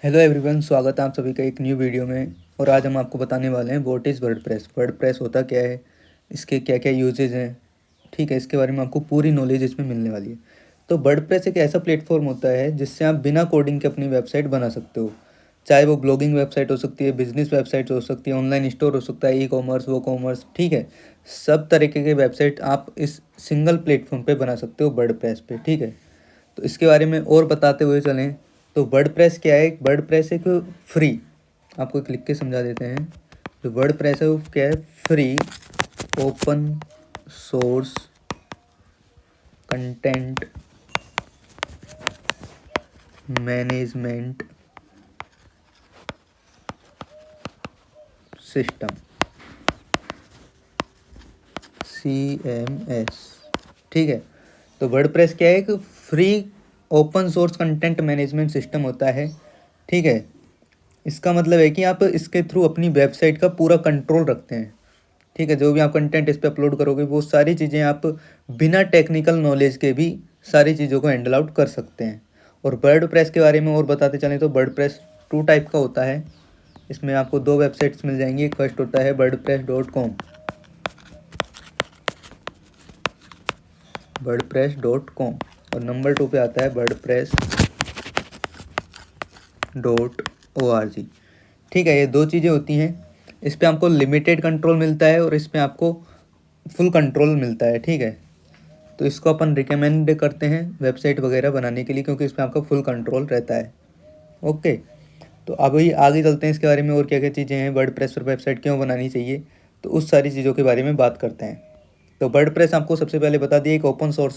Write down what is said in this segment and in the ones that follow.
Hello everyone, स्वागत है आप सभी का एक न्यू वीडियो में। और आज हम आपको बताने वाले हैं व्हाट इज़ वर्डप्रेस। वर्डप्रेस होता क्या है, इसके क्या क्या यूजेज हैं, ठीक है, इसके बारे में आपको पूरी नॉलेज इसमें मिलने वाली है। तो वर्डप्रेस एक ऐसा प्लेटफॉर्म होता है जिससे आप बिना कोडिंग के अपनी वेबसाइट बना सकते हो। चाहे वो ब्लॉगिंग वेबसाइट हो सकती है, बिजनेस वेबसाइट हो सकती है, ऑनलाइन स्टोर हो सकता है, ई कॉमर्स, वो कॉमर्स, ठीक है। सब तरीके के वेबसाइट आप इस सिंगल प्लेटफॉर्म पे बना सकते हो, वर्डप्रेस पे, ठीक है। तो इसके बारे में और बताते हुए चलें तो वर्डप्रेस क्या है। वर्डप्रेस एक फ्री, आपको एक लिख के समझा देते हैं। जो वर्डप्रेस है वो क्या है, free open source content management system, CMS, ठीक है। तो वर्डप्रेस क्या है, एक free open source content management system होता है, ठीक है। इसका मतलब है कि आप इसके थ्रू अपनी वेबसाइट का पूरा कंट्रोल रखते हैं, ठीक है। जो भी आप कंटेंट इस पर अपलोड करोगे वो सारी चीज़ें आप बिना टेक्निकल नॉलेज के भी सारी चीज़ों को हैंडल आउट कर सकते हैं। और वर्डप्रेस के बारे में और बताते चलें तो वर्डप्रेस टू टाइप का होता है। इसमें आपको दो वेबसाइट्स मिल जाएंगी। एक फर्स्ट होता है वर्डप्रेस.com, वर्डप्रेस.com, और नंबर 2 पे आता है wordpress.org, ठीक है। ये दो चीज़ें होती हैं। इस पे आपको लिमिटेड कंट्रोल मिलता है और इस पे आपको फुल कंट्रोल मिलता है, ठीक है। तो इसको अपन रिकमेंड करते हैं वेबसाइट वगैरह बनाने के लिए, क्योंकि इसमें आपका फुल कंट्रोल रहता है। ओके, तो अभी आगे चलते हैं इसके बारे में और क्या क्या चीज़ें हैं, वर्डप्रेस पर वेबसाइट क्यों बनानी चाहिए, तो उस सारी चीज़ों के बारे में बात करते हैं। तो वर्डप्रेस आपको सबसे पहले बता दिए एक open source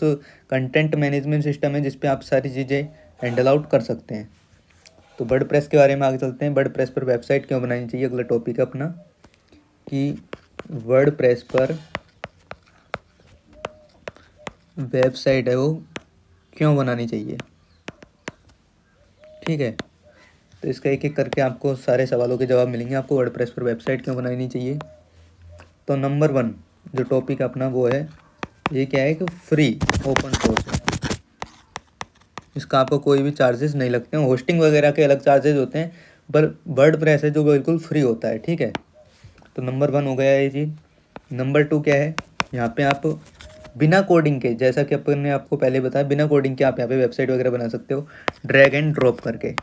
content management system है जिस पे आप सारी चीज़ें हैंडल आउट कर सकते हैं। तो वर्डप्रेस के बारे में आगे चलते हैं। वर्डप्रेस पर वेबसाइट क्यों बनानी चाहिए, अगला टॉपिक है अपना कि वर्डप्रेस पर वेबसाइट है वो क्यों बनानी चाहिए, ठीक है। तो इसका एक एक करके आपको सारे सवालों के जवाब मिलेंगे। आपको वर्डप्रेस पर वेबसाइट क्यों बनानी चाहिए, तो नंबर 1 जो टॉपिक अपना वो है, ये क्या है कि फ्री ओपन सोर्स है। इसका आपको कोई भी चार्जेस नहीं लगते हैं। होस्टिंग वगैरह के अलग चार्जेस होते हैं, पर वर्डप्रेस है जो बिल्कुल फ्री होता है, ठीक है। तो नंबर 1 हो गया ये चीज़। नंबर 2 क्या है, यहाँ पे आप बिना कोडिंग के, जैसा कि अपन ने आपको पहले बताया, बिना कोडिंग के आप यहाँ पे वेबसाइट वगैरह बना सकते हो ड्रैग एंड ड्रॉप करके।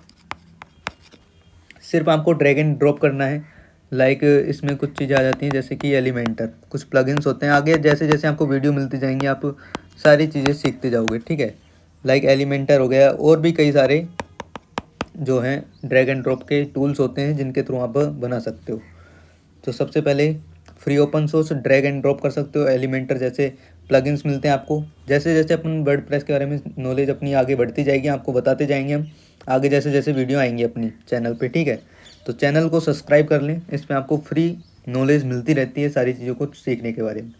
सिर्फ आपको ड्रैग एंड ड्रॉप करना है। लाइक इसमें कुछ चीज़ें आ जाती हैं जैसे कि एलिमेंटर, कुछ प्लगइन्स होते हैं। आगे जैसे जैसे आपको वीडियो मिलती जाएंगी आप सारी चीज़ें सीखते जाओगे, ठीक है। लाइक एलिमेंटर हो गया, और भी कई सारे जो हैं ड्रैग एंड ड्रॉप के टूल्स होते हैं जिनके थ्रू आप बना सकते हो। तो सबसे पहले free open source drag and drop कर सकते हो। एलिमेंटर जैसे प्लगइन्स मिलते हैं आपको। जैसे जैसे अपन वर्डप्रेस के बारे में नॉलेज अपनी आगे बढ़ती जाएगी, आपको बताते जाएंगे हम आगे जैसे जैसे वीडियो आएंगी अपनी चैनल पे, ठीक है। तो चैनल को सब्सक्राइब कर लें, इसमें आपको फ्री नॉलेज मिलती रहती है सारी चीज़ों को सीखने के बारे में।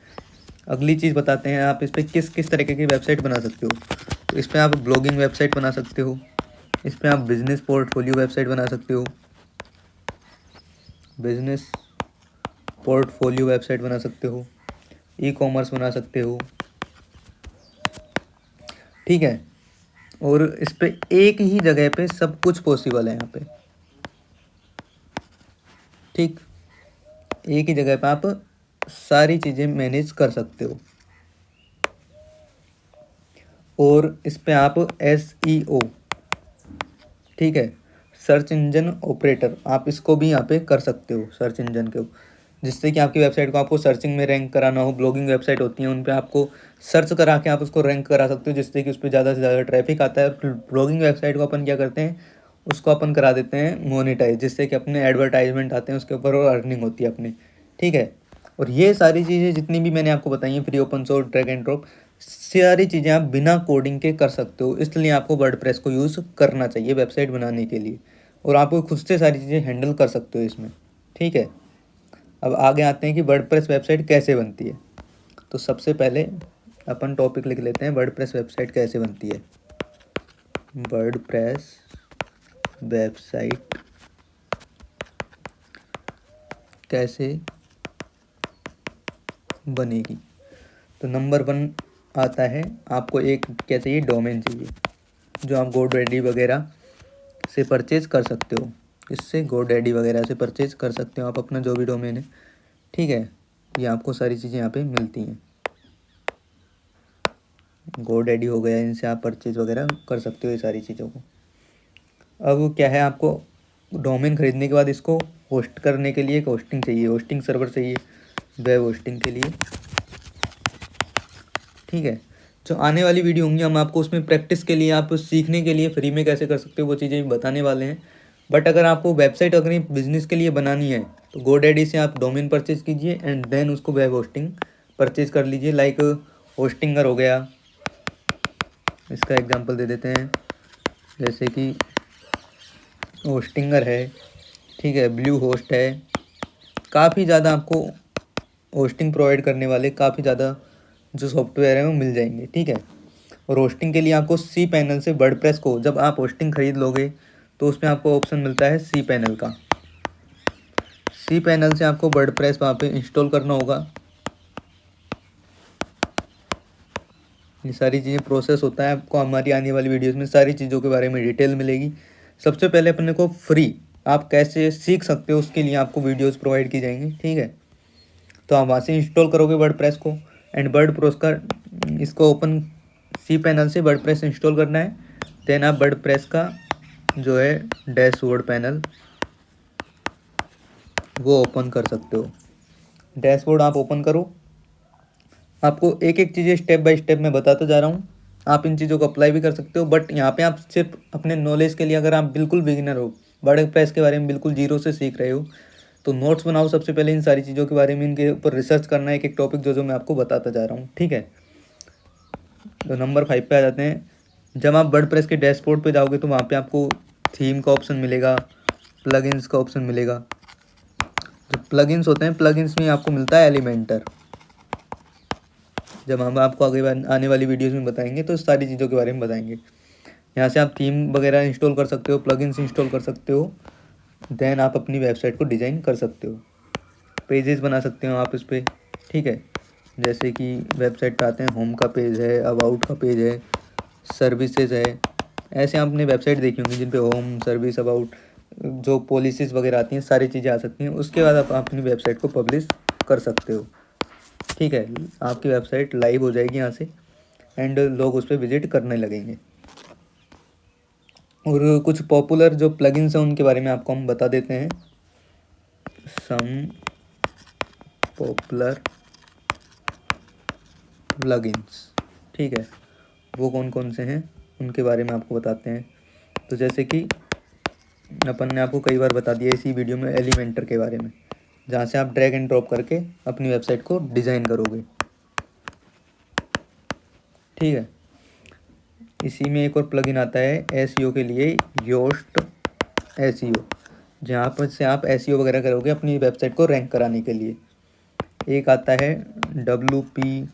अगली चीज़ बताते हैं, आप इस पर किस किस तरीके की वेबसाइट बना सकते हो। तो इस पर आप ब्लॉगिंग वेबसाइट बना सकते हो, इस पर आप बिजनेस पोर्टफोलियो वेबसाइट बना सकते हो, बिजनेस पोर्टफोलियो वेबसाइट बना सकते हो, ई कॉमर्स बना सकते हो, ठीक है। और इस पे एक ही जगह पे सब कुछ पॉसिबल है यहाँ पे, ठीक। एक ही जगह पे आप सारी चीज़ें मैनेज कर सकते हो। और इस पे आप SEO, ठीक है, सर्च इंजन ऑपरेटर, आप इसको भी यहाँ पे कर सकते हो, सर्च इंजन के, जिससे कि आपकी वेबसाइट को आपको सर्चिंग में रैंक कराना हो। ब्लॉगिंग वेबसाइट होती हैं उन पे आपको सर्च करा के आप उसको रैंक करा सकते हो, जिससे कि उस पर ज़्यादा से ज़्यादा ट्रैफिक आता है। और ब्लॉगिंग वेबसाइट को अपन क्या करते हैं, उसको अपन करा देते हैं मोनेटाइज, जिससे कि अपने एडवर्टाइजमेंट आते हैं उसके ऊपर और अर्निंग होती है अपनी, ठीक है। और ये सारी चीज़ें जितनी भी मैंने आपको बताई हैं, free open source drag and drop, सारी चीज़ें आप बिना कोडिंग के कर सकते हो। इसलिए आपको वर्डप्रेस को यूज़ करना चाहिए वेबसाइट बनाने के लिए, और आप खुद से सारी चीज़ें हैंडल कर सकते हो इसमें, ठीक है। अब आगे आते हैं कि वर्डप्रेस वेबसाइट कैसे बनती है। तो सबसे पहले अपन टॉपिक लिख लेते हैं, वर्डप्रेस वेबसाइट कैसे बनती है। वर्डप्रेस वेबसाइट कैसे बनेगी। तो नंबर 1 आता है, आपको एक क्या चाहिए, डोमेन चाहिए, जो आप GoDaddy वगैरह से परचेज़ कर सकते हो। इससे GoDaddy वगैरह से परचेज़ कर सकते हो आप अपना जो भी डोमेन है, ठीक है। ये आपको सारी चीज़ें यहाँ पे मिलती हैं। GoDaddy हो गया, इनसे आप परचेज़ वगैरह कर सकते हो ये सारी चीज़ों को। अब क्या है, आपको डोमेन ख़रीदने के बाद इसको होस्ट करने के लिए एक होस्टिंग चाहिए, होस्टिंग सर्वर चाहिए वेब होस्टिंग के लिए, ठीक है। जो आने वाली वीडियो होंगी हम आपको उसमें प्रैक्टिस के लिए, आप सीखने के लिए फ्री में कैसे कर सकते हो वो चीज़ें बताने वाले हैं। बट अगर आपको वेबसाइट अगर बिजनेस के लिए बनानी है तो GoDaddy से आप डोमेन परचेज कीजिए एंड देन उसको वेब होस्टिंग परचेज कर लीजिए। लाइक होस्टिंगर हो गया, इसका एग्जांपल दे देते हैं, जैसे कि होस्टिंगर है, ठीक है, ब्लू होस्ट है, काफ़ी ज़्यादा आपको होस्टिंग प्रोवाइड करने वाले काफ़ी ज़्यादा जो सॉफ्टवेयर है वो मिल जाएंगे, ठीक है। और होस्टिंग के लिए आपको cPanel से वर्डप्रेस को, जब आप होस्टिंग खरीद लोगे तो उसमें आपको ऑप्शन मिलता है cPanel का। cPanel से आपको वर्डप्रेस वहाँ पे इंस्टॉल करना होगा। ये सारी चीज़ें प्रोसेस होता है, आपको हमारी आने वाली वीडियोस में सारी चीज़ों के बारे में डिटेल मिलेगी। सबसे पहले अपने को फ्री आप कैसे सीख सकते हो उसके लिए आपको वीडियोस प्रोवाइड की जाएंगी, ठीक है। तो आप वहाँ से इंस्टॉल करोगे वर्डप्रेस को एंड वर्डप्रेस का इसको ओपन cPanel से वर्डप्रेस इंस्टॉल करना है। देन आप वर्डप्रेस का जो है डैशबोर्ड पैनल वो ओपन कर सकते हो। डैशबोर्ड आप ओपन करो, आपको एक एक चीज़ें स्टेप बाय स्टेप मैं बताता जा रहा हूँ, आप इन चीज़ों को अप्लाई भी कर सकते हो। बट यहाँ पे आप सिर्फ अपने नॉलेज के लिए, अगर आप बिल्कुल बिगिनर हो, वर्डप्रेस के बारे में बिल्कुल जीरो से सीख रहे हो, तो नोट्स बनाओ सबसे पहले इन सारी चीज़ों के बारे में, इनके ऊपर रिसर्च करना है एक एक टॉपिक जो मैं आपको बताता जा रहा हूँ, ठीक है। तो नंबर 5 पे आ जाते हैं। जब आप वर्डप्रेस के डैशबोर्ड पे जाओगे तो वहाँ पे आपको थीम का ऑप्शन मिलेगा, प्लगइन्स का ऑप्शन मिलेगा। जो प्लगइन्स होते हैं, प्लगइन्स में आपको मिलता है एलिमेंटर। जब हम आपको आगे आने वाली वीडियोस में बताएंगे तो सारी चीज़ों के बारे में बताएंगे। यहाँ से आप थीम वगैरह इंस्टॉल कर सकते हो, प्लगइन्स इंस्टॉल कर सकते हो। देन आप अपनी वेबसाइट को डिज़ाइन कर सकते हो, पेजेस बना सकते हो आप इस पर, ठीक है। जैसे कि वेबसाइट पे आते हैं, होम का पेज है, अबाउट का पेज है, सर्विसेज है। ऐसे आप अपनी वेबसाइट देखी होंगी जिन पे होम, सर्विस, अबाउट, जो पॉलिसीज़ वगैरह आती हैं, सारी चीज़ें आ सकती हैं। उसके बाद आप अपनी वेबसाइट को पब्लिश कर सकते हो, ठीक है। आपकी वेबसाइट लाइव हो जाएगी यहाँ से एंड लोग उस पर विजिट करने लगेंगे। और कुछ पॉपुलर जो प्लगइन्स हैं उनके बारे में आपको हम बता देते हैं। सम पॉपुलर प्लगइन्स, ठीक है, वो कौन कौन से हैं उनके बारे में आपको बताते हैं। तो जैसे कि अपन ने आपको कई बार बता दिया इसी वीडियो में एलिमेंटर के बारे में, जहाँ से आप ड्रैग एंड ड्रॉप करके अपनी वेबसाइट को डिज़ाइन करोगे, ठीक है। इसी में एक और प्लगइन आता है एसईओ के लिए, योस्ट एसईओ, जहाँ पर से आप एसईओ वगैरह करोगे अपनी वेबसाइट को रैंक कराने के लिए। एक आता है WP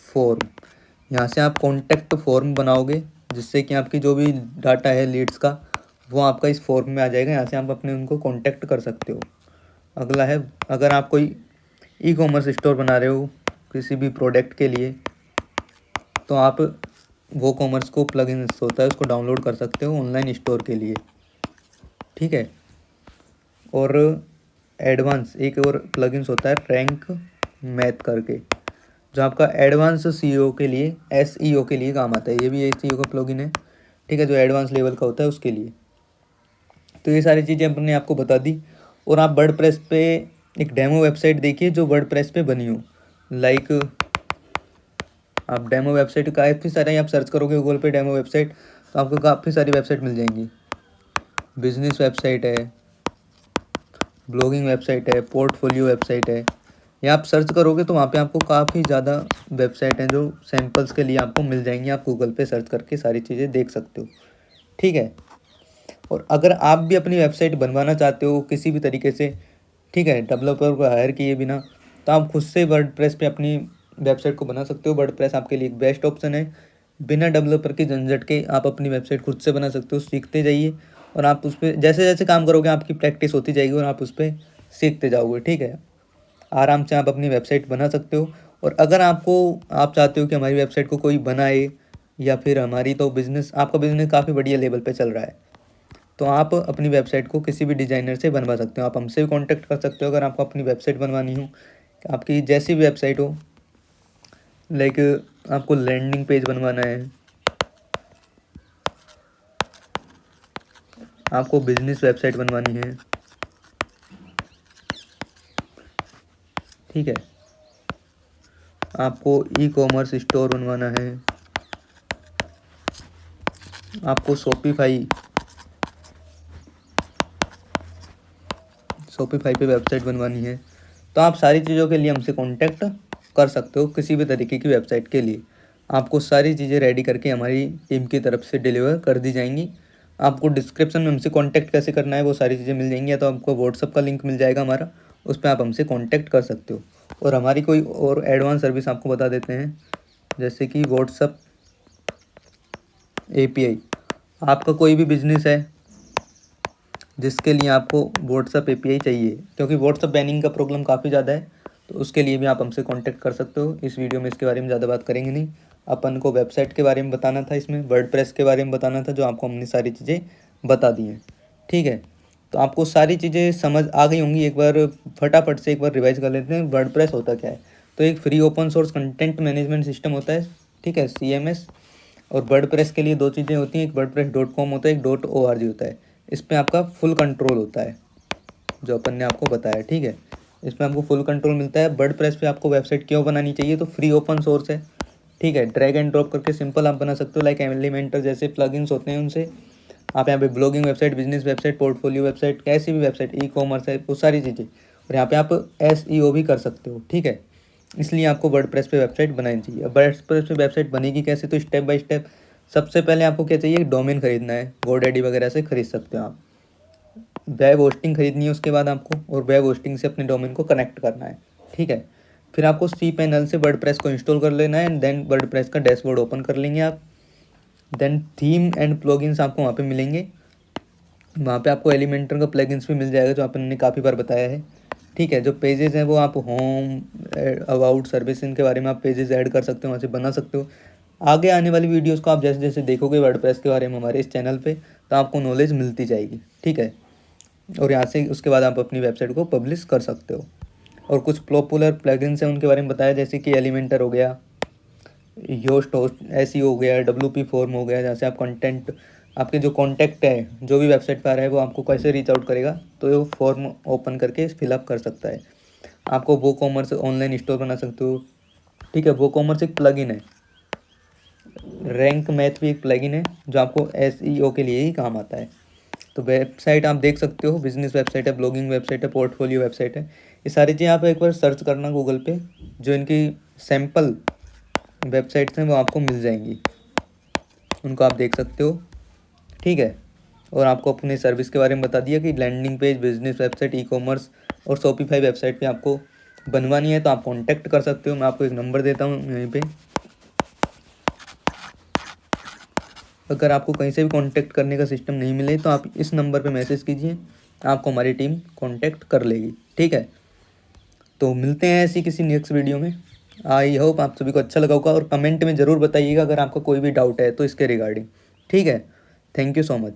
फॉर्म, यहाँ से आप कॉन्टैक्ट फॉर्म बनाओगे, जिससे कि आपकी जो भी डाटा है लीड्स का वो आपका इस फॉर्म में आ जाएगा। यहाँ से आप अपने उनको कॉन्टैक्ट कर सकते हो। अगला है, अगर आप कोई ई-कॉमर्स स्टोर बना रहे हो किसी भी प्रोडक्ट के लिए, तो आप वो कॉमर्स को प्लगइन होता है उसको डाउनलोड कर सकते हो ऑनलाइन स्टोर के लिए, ठीक है। और एडवांस एक और प्लगइन्स होता है रैंक मैथ करके, जो आपका एडवांस सीईओ के लिए, एसईओ के लिए काम आता है। ये भी एसईओ का प्लगइन है, ठीक है, जो एडवांस लेवल का होता है उसके लिए। तो ये सारी चीज़ें अपने आपको बता दी। और आप वर्डप्रेस पे एक डेमो वेबसाइट देखिए जो वर्डप्रेस पे बनी हो। लाइक आप डेमो वेबसाइट काफ़ी सारे आप सर्च करोगे गूगल पे डेमो वेबसाइट, तो आपको काफ़ी सारी वेबसाइट मिल जाएंगी। बिजनेस वेबसाइट है, ब्लॉगिंग वेबसाइट है, पोर्टफोलियो वेबसाइट है। ये आप सर्च करोगे तो वहाँ पे आपको काफ़ी ज़्यादा वेबसाइट हैं जो सैम्पल्स के लिए आपको मिल जाएंगी। आप गूगल पे सर्च करके सारी चीज़ें देख सकते हो, ठीक है। और अगर आप भी अपनी वेबसाइट बनवाना चाहते हो किसी भी तरीके से, ठीक है, डेवलपर को हायर किए बिना, तो आप खुद से वर्डप्रेस पे अपनी वेबसाइट को बना सकते हो। वर्डप्रेस आपके लिए एक बेस्ट ऑप्शन है। बिना डेवलपर के झंझट के आप अपनी वेबसाइट खुद से बना सकते हो। सीखते जाइए और आप उस पर जैसे जैसे काम करोगे आपकी प्रैक्टिस होती जाएगी और आप उस पर सीखते जाओगे, ठीक है। आराम से आप अपनी वेबसाइट बना सकते हो। और अगर आप चाहते हो कि हमारी वेबसाइट को कोई बनाए, या फिर हमारी तो बिज़नेस, आपका बिज़नेस काफ़ी बढ़िया लेवल पे चल रहा है, तो आप अपनी वेबसाइट को किसी भी डिज़ाइनर से बनवा सकते हो। आप हमसे भी कांटेक्ट कर सकते हो अगर आपको अपनी वेबसाइट बनवानी हो, आपकी जैसी भी वेबसाइट हो। लाइक आपको लैंडिंग पेज बनवाना है, आपको बिजनेस वेबसाइट बनवानी है, ठीक है, आपको ई कॉमर्स स्टोर बनवाना है, आपको शॉपिफाई पे वेबसाइट बनवानी है, तो आप सारी चीज़ों के लिए हमसे कांटेक्ट कर सकते हो। किसी भी तरीके की वेबसाइट के लिए आपको सारी चीज़ें रेडी करके हमारी टीम की तरफ से डिलीवर कर दी जाएंगी। आपको डिस्क्रिप्शन में हमसे कांटेक्ट कैसे करना है वो सारी चीज़ें मिल जाएंगी, या तो आपको व्हाट्सअप का लिंक मिल जाएगा हमारा, उस पर आप हमसे कांटेक्ट कर सकते हो। और हमारी कोई और एडवांस सर्विस आपको बता देते हैं, जैसे कि व्हाट्सअप API। आपका कोई भी बिजनेस है जिसके लिए आपको व्हाट्सअप API चाहिए, क्योंकि व्हाट्सअप बैनिंग का प्रॉब्लम काफ़ी ज़्यादा है, तो उसके लिए भी आप हमसे कांटेक्ट कर सकते हो। इस वीडियो में इसके बारे में ज़्यादा बात करेंगे नहीं, अपन को वेबसाइट के बारे में बताना था, इसमें वर्डप्रेस के बारे में बताना था, जो आपको हमने सारी चीज़ें बता दी हैं, ठीक है। तो आपको सारी चीज़ें समझ आ गई होंगी। एक बार फटाफट से एक बार रिवाइज कर लेते हैं, वर्डप्रेस होता क्या है। तो एक free open source content management system होता है, ठीक है, CMS। और वर्डप्रेस के लिए दो चीज़ें होती हैं, एक wordpress.com होता है, एक .org होता है। इस पर आपका फुल कंट्रोल होता है, जो अपन ने आपको बताया, ठीक है। इसमें आपको फुल कंट्रोल मिलता है। वर्डप्रेस पे आपको वेबसाइट क्यों बनानी चाहिए, तो फ्री ओपन सोर्स है, ठीक है। ड्रैग एंड ड्रॉप करके सिंपल आप बना सकते हो, लाइक एलिमेंटर जैसे प्लगइन्स होते हैं उनसे। आप यहाँ पे blogging website, business website, portfolio website, कैसी भी वेबसाइट, ई कॉमर्स है, वो सारी चीज़ें। और यहाँ पे आप SEO भी कर सकते हो, ठीक है। इसलिए आपको वर्डप्रेस पे वेबसाइट बनानी चाहिए। अब वर्डप्रेस पे वेबसाइट बनेगी कैसे, तो स्टेप बाय स्टेप सबसे पहले आपको क्या चाहिए, डोमेन खरीदना है। GoDaddy वगैरह से खरीद सकते हो आप। वेब होस्टिंग खरीदनी है उसके बाद आपको, और वेब होस्टिंग से अपने डोमेन को कनेक्ट करना है, ठीक है। फिर आपको cPanel से वर्डप्रेस को इंस्टॉल कर लेना है, एंड देन वर्डप्रेस का डैशबोर्ड ओपन कर लेंगे आप। देन थीम एंड प्लगइन्स आपको वहाँ पे मिलेंगे। वहाँ पे आपको एलिमेंटर का प्लगइन्स भी मिल जाएगा, जो अपन ने काफ़ी बार बताया है, ठीक है। जो पेजेस हैं वो आप होम, अबाउट, सर्विस, इनके बारे में आप पेजेस ऐड कर सकते हो, वहाँ से बना सकते हो। आगे आने वाली वीडियोस को आप जैसे जैसे देखोगे वर्डप्रेस के बारे में हमारे इस चैनल पे, तो आपको नॉलेज मिलती जाएगी, ठीक है। और यहाँ से उसके बाद आप अपनी वेबसाइट को पब्लिश कर सकते हो। और कुछ पॉपुलर प्लगइन्स हैं उनके बारे में बताया, जैसे कि एलिमेंटर हो गया, योस्ट होस्ट SEO हो गया, WP फॉर्म हो गया, जहाँ से आप कंटेंट, आपके जो कॉन्टैक्ट है जो भी वेबसाइट पर आ रहा है वो आपको कैसे रीच आउट करेगा, तो वो फॉर्म ओपन करके फिलअप कर सकता है। आपको वो कॉमर्स ऑनलाइन स्टोर बना सकते हो, ठीक है। वो कॉमर्स एक प्लगइन है। रैंक मैथ भी एक प्लगइन है, जो आपको SEO के लिए ही काम आता है। तो वेबसाइट आप देख सकते हो, बिजनेस वेबसाइट है, ब्लॉगिंग वेबसाइट है, पोर्टफोलियो वेबसाइट है, ये सारी चीज़ें आप एक बार सर्च करना गूगल पे, जो इनकी सैम्पल वेबसाइट्स हैं वो आपको मिल जाएंगी, उनको आप देख सकते हो, ठीक है। और आपको अपने सर्विस के बारे में बता दिया कि landing page, business website, e commerce और शॉपिफाई वेबसाइट पे आपको बनवानी है, तो आप कांटेक्ट कर सकते हो। मैं आपको एक नंबर देता हूँ यहीं पे, अगर आपको कहीं से भी कांटेक्ट करने का सिस्टम नहीं मिले तो आप इस नंबर पे मैसेज कीजिए, आपको हमारी टीम कांटेक्ट कर लेगी, ठीक है। तो मिलते हैं ऐसी किसी नेक्स्ट वीडियो में। आई होप आप सभी को अच्छा लगा होगा, और कमेंट में ज़रूर बताइएगा अगर आपका कोई भी डाउट है तो इसके रिगार्डिंग, ठीक है। Thank you so much.